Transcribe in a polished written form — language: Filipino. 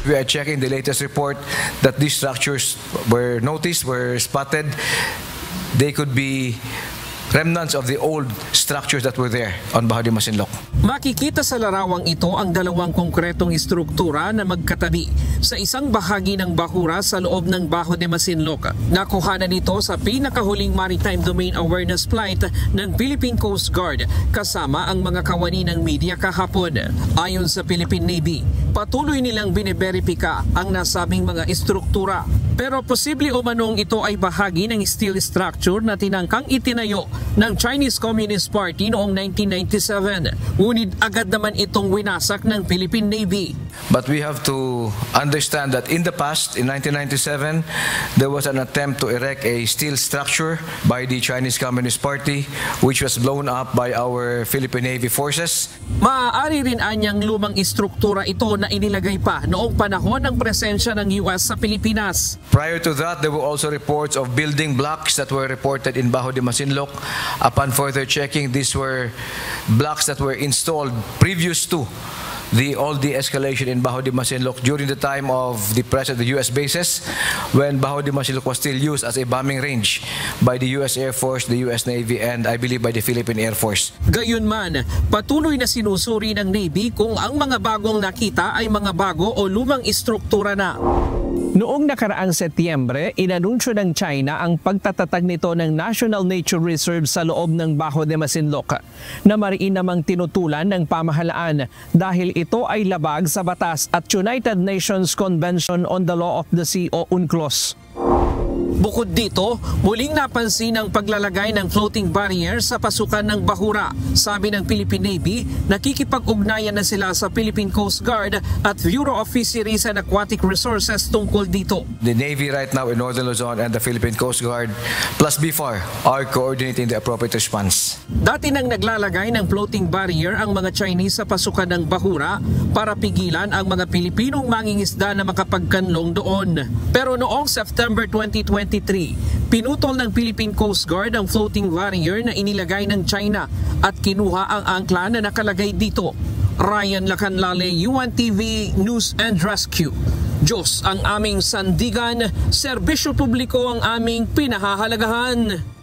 We are checking the latest report that these structures were noticed, were spotted. They could be remnants of the old structures that were there on Bajo de Masinloc. Makikita sa larawang ito ang dalawang konkretong istruktura na magkatabi sa isang bahagi ng bahura sa loob ng Bajo de Masinloc. Nakuhanan ito sa pinakahuling Maritime Domain Awareness Flight ng Philippine Coast Guard kasama ang mga kawani ng media kahapon. Ayon sa Philippine Navy, patuloy nilang biniberipika ang nasabing mga istruktura. Pero posible umanong ito ay bahagi ng steel structure na tinangkang itinayo ng Chinese Communist Party noong 1997. Ngunit agad naman itong winasak ng Philippine Navy. But we have to understand that in the past, in 1997, there was an attempt to erect a steel structure by the Chinese Communist Party which was blown up by our Philippine Navy forces. Maaari rin anyang lumang istruktura ito na inilagay pa noong panahon ng presensya ng US sa Pilipinas. Prior to that, there were also reports of building blocks that were reported in Bajo de Masinloc. Upon further checking, these were blocks that were installed previous to all the escalation in Bajo de Masinloc during the time of the presence of the US bases, when Bajo de Masinloc was still used as a bombing range by the US Air Force, the US Navy, and I believe by the Philippine Air Force. Gayunman, patuloy na sinusuri ng Navy kung ang mga bagong nakita ay mga bago o lumang istruktura na. Noong nakaraang Setyembre, inanunsyo ng China ang pagtatatag nito ng National Nature Reserve sa loob ng Bajo de Masinloc na mariin namang tinutulan ng pamahalaan dahil ito ay labag sa batas at United Nations Convention on the Law of the Sea o UNCLOS. Bukod dito, muling napansin ang paglalagay ng floating barrier sa pasukan ng bahura. Sabi ng Philippine Navy, nakikipag-ugnayan na sila sa Philippine Coast Guard at Bureau of Fisheries and Aquatic Resources tungkol dito. The Navy right now in Northern Luzon and the Philippine Coast Guard plus BFAR are coordinating the appropriate response. Dati nang naglalagay ng floating barrier ang mga Chinese sa pasukan ng bahura para pigilan ang mga Pilipinong mangingisda na makapagkanlong doon. Pero noong September 2023, pinutol ng Philippine Coast Guard ang floating barrier na inilagay ng China at kinuha ang angkla na nakalagay dito. Ryan Lacanlale, UNTV News and Rescue. Diyos ang aming sandigan, serbisyo publiko ang aming pinahahalagahan.